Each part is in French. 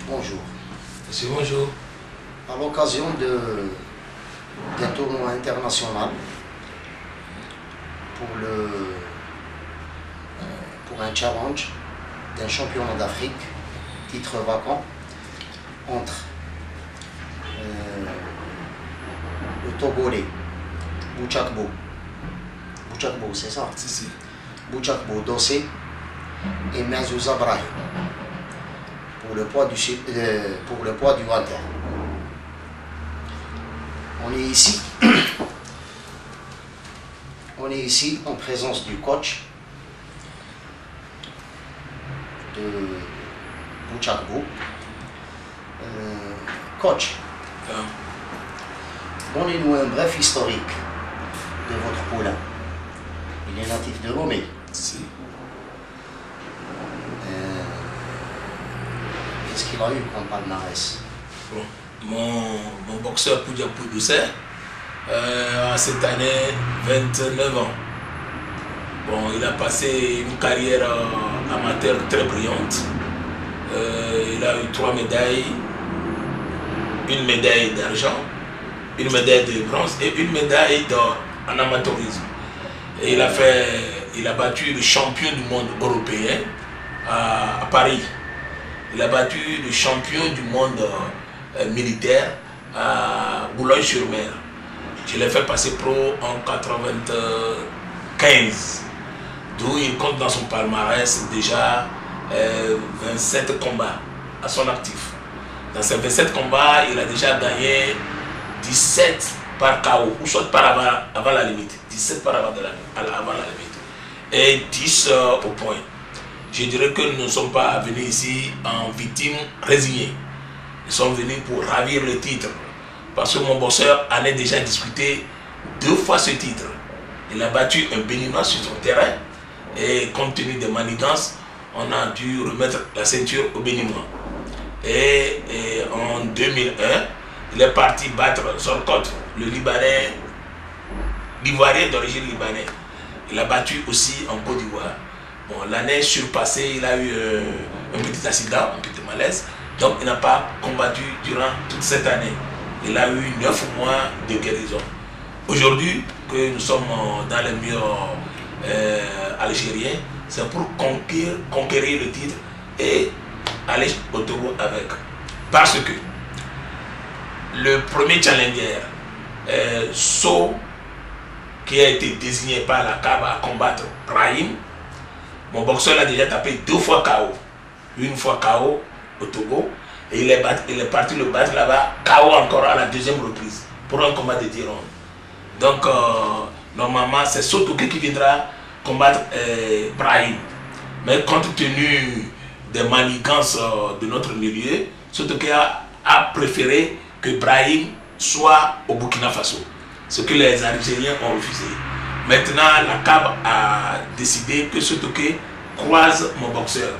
Bonjour. Monsieur, bonjour. À l'occasion d'un tournoi international pour un challenge d'un championnat d'Afrique, titre vacant, entre le Togolais, Bouchakbo, c'est ça? Si, si. Bouchakbo Dossé et Mazouz Brahim pour le poids du halter. On est ici en présence du coach de Bouchakbo. Coach, donnez-nous un bref historique de votre poulain. Il est natif de Lomé. Si. Qu'est-ce qu'il a eu comme palmarès? Bon, mon boxeur Poudiapou Doucet a cette année 29 ans. Bon, il a passé une carrière amateur très brillante. Il a eu 3 médailles, une médaille d'argent, une médaille de bronze et une médaille d'or en amateurisme. Et il a battu le champion du monde européen à Paris. Il a battu le champion du monde militaire à Boulogne-sur-Mer. Je l'ai fait passer pro en 95. D'où il compte dans son palmarès déjà 27 combats à son actif. Dans ces 27 combats, il a déjà gagné 17 par KO, ou soit par avant la limite. 17 par avant la limite. Et 10 au point. Je dirais que nous ne sommes pas venus ici en victime résignée. Nous sommes venus pour ravir le titre. Parce que mon boxeur allait déjà disputer 2 fois ce titre. Il a battu un Béninois sur son terrain. Et compte tenu des manigances, on a dû remettre la ceinture au Béninois. Et en 2001, il est parti battre Zorkot, le Libanais, l'Ivoirien d'origine libanaise. Il a battu aussi en Côte d'Ivoire. Bon, l'année surpassée, il a eu un petit accident, un petit malaise. Donc, il n'a pas combattu durant toute cette année. Il a eu 9 mois de guérison. Aujourd'hui, que nous sommes dans les murs algériens, c'est pour conquérir le titre et aller au Togo avec. Parce que le premier challenger, So, qui a été désigné par la CAB à combattre Brahim, mon boxeur l'a déjà tapé 2 fois KO. Une fois KO au Togo. Et il est parti le battre là-bas, KO encore à la 2e reprise. Pour un combat de 10 rounds. Donc, normalement, c'est Sotoké qui viendra combattre Brahim. Mais compte tenu des manigances de notre milieu, Sotoké a préféré que Brahim soit au Burkina Faso. Ce que les Algériens ont refusé. Maintenant, la CAB a décidé que Sotoké croise mon boxeur.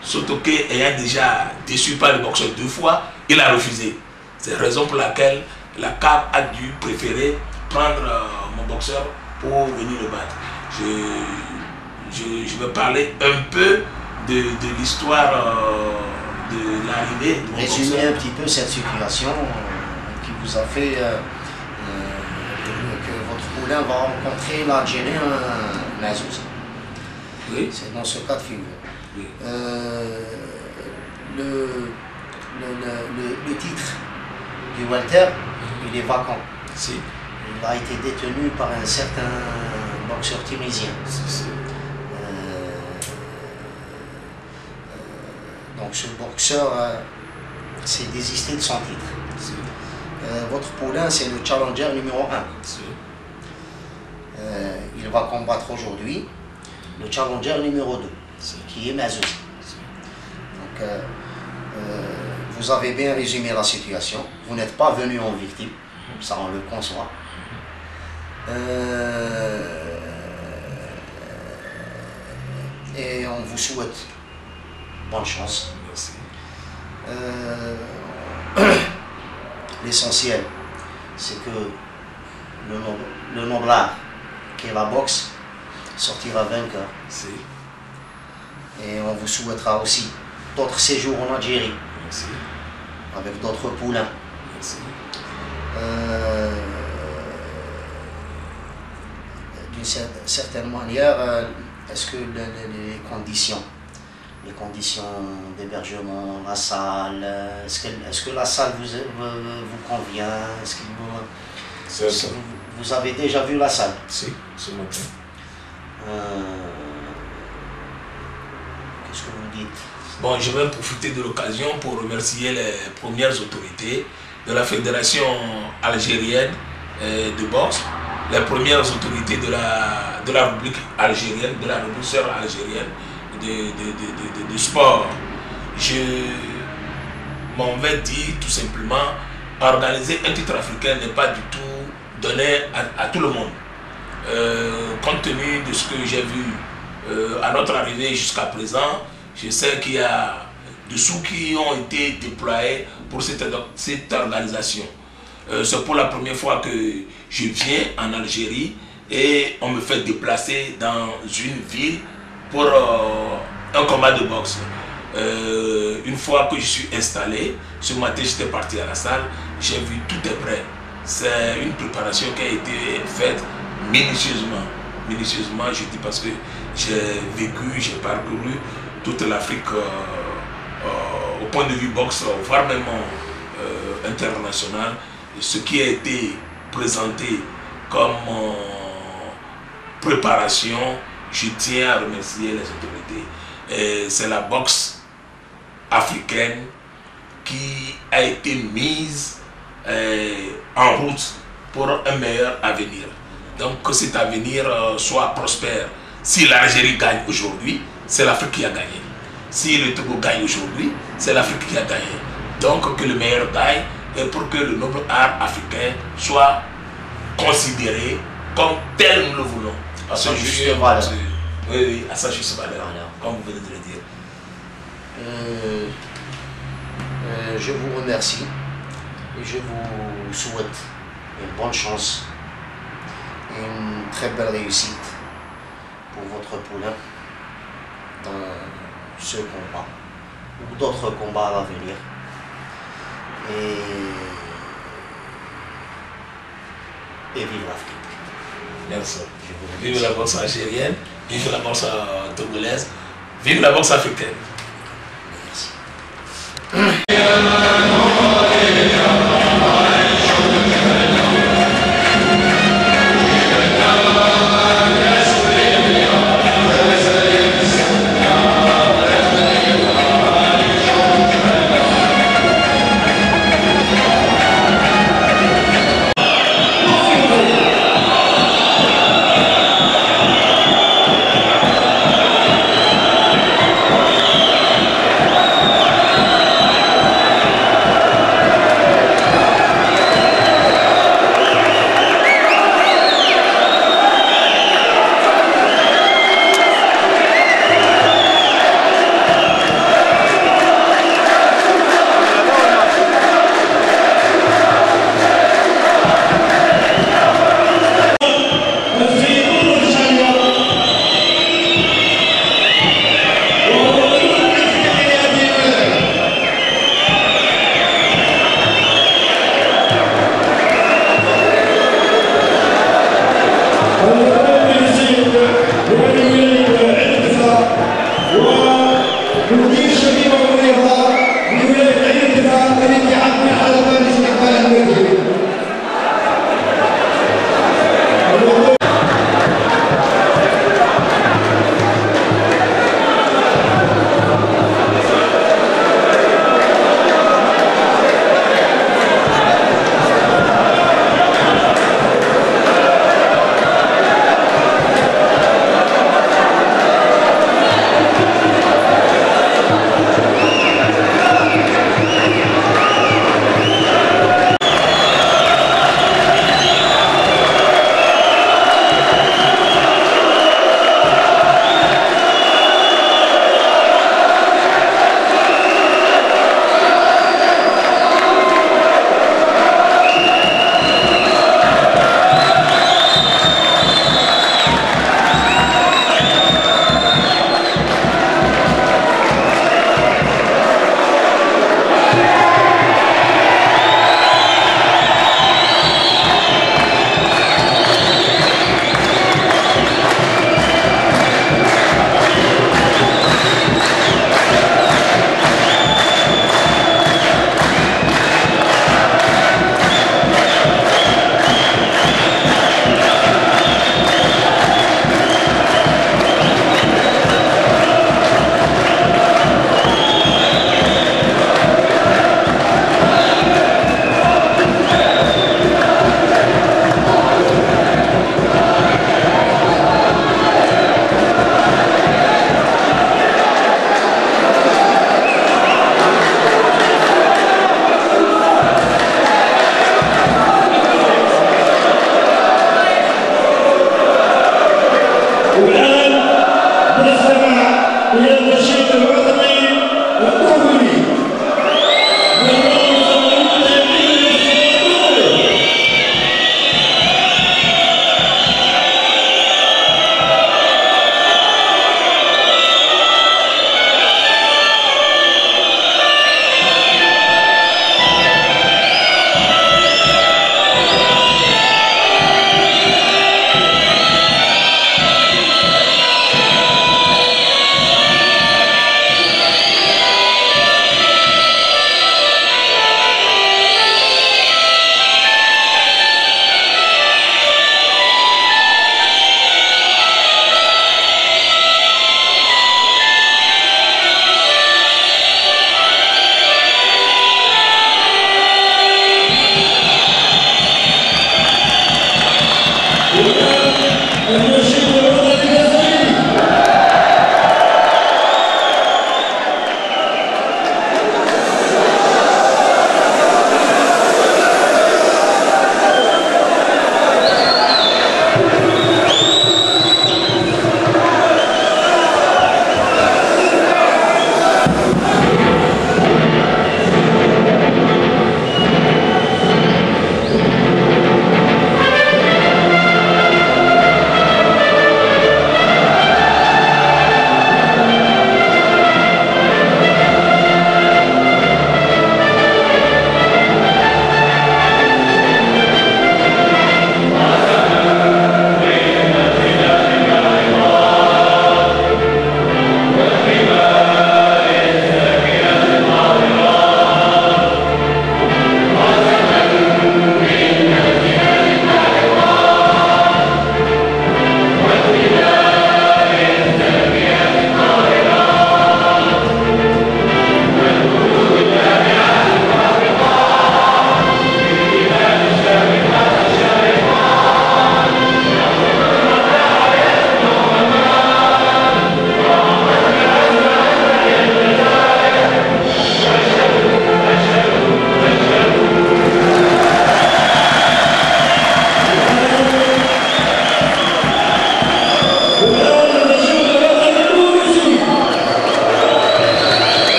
Sotoké ayant déjà déçu par le boxeur 2 fois, il a refusé. C'est la raison pour laquelle la CAB a dû préférer prendre mon boxeur pour venir le battre. Je vais parler un peu de l'histoire de l'arrivée de mon boxeur. Résumez un petit peu cette situation qui vous a fait que votre poulain va rencontrer l'Algérien Mazouz. Oui. C'est dans ce cas de figure. Oui. Le titre du Walter, il est vacant. Si. Il a été détenu par un certain boxeur tunisien. Si. Donc ce boxeur s'est désisté de son titre. Si. Votre poulain, c'est le challenger numéro 1. Si. Il va combattre aujourd'hui le challenger numéro 2, qui est Mazouz. Donc, vous avez bien résumé la situation. Vous n'êtes pas venu en victime, ça on le conçoit. Et on vous souhaite bonne chance. Merci. L'essentiel, c'est que le noblard, qui est la boxe, sortira vainqueur. Si. Et on vous souhaitera aussi d'autres séjours en Algérie. Merci. Avec d'autres poulains. Merci. D'une certaine manière, est-ce que les conditions d'hébergement, la salle, est-ce que la salle vous convient? Vous avez déjà vu la salle? Si, ce matin. Qu'est-ce que vous dites? Bon, je vais profiter de l'occasion pour remercier les premières autorités de la Fédération algérienne de boxe, les premières autorités de la République algérienne, de la République algérienne de sport. Je m'en vais dire tout simplement, organiser un titre africain n'est pas du tout donné à tout le monde. Compte tenu de ce que j'ai vu à notre arrivée jusqu'à présent, je sais qu'il y a des sous qui ont été déployés pour cette organisation. C'est pour la première fois que je viens en Algérie et on me fait déplacer dans une ville pour un combat de boxe. Une fois que je suis installé, ce matin j'étais parti à la salle, j'ai vu tout est prêt. C'est une préparation qui a été faite minutieusement. Minutieusement, je dis parce que j'ai vécu, j'ai parcouru toute l'Afrique au point de vue boxe, voire même international. Ce qui a été présenté comme préparation, je tiens à remercier les autorités. C'est la boxe africaine qui a été mise en route pour un meilleur avenir. Donc que cet avenir soit prospère. Si l'Algérie gagne aujourd'hui, c'est l'Afrique qui a gagné. Si le Togo gagne aujourd'hui, c'est l'Afrique qui a gagné. Donc que le meilleur gagne et pour que le noble art africain soit considéré comme tel nous le voulons. À sa juste valeur. Oui, à sa juste valeur, comme vous venez de le dire. Je vous remercie et je vous souhaite une bonne chance et une très belle réussite pour votre poulain dans ce combat ou d'autres combats à venir. Et vive l'Afrique. Merci. Vive la boxe algérienne, vive la boxe togolaise, vive la boxe africaine. Merci.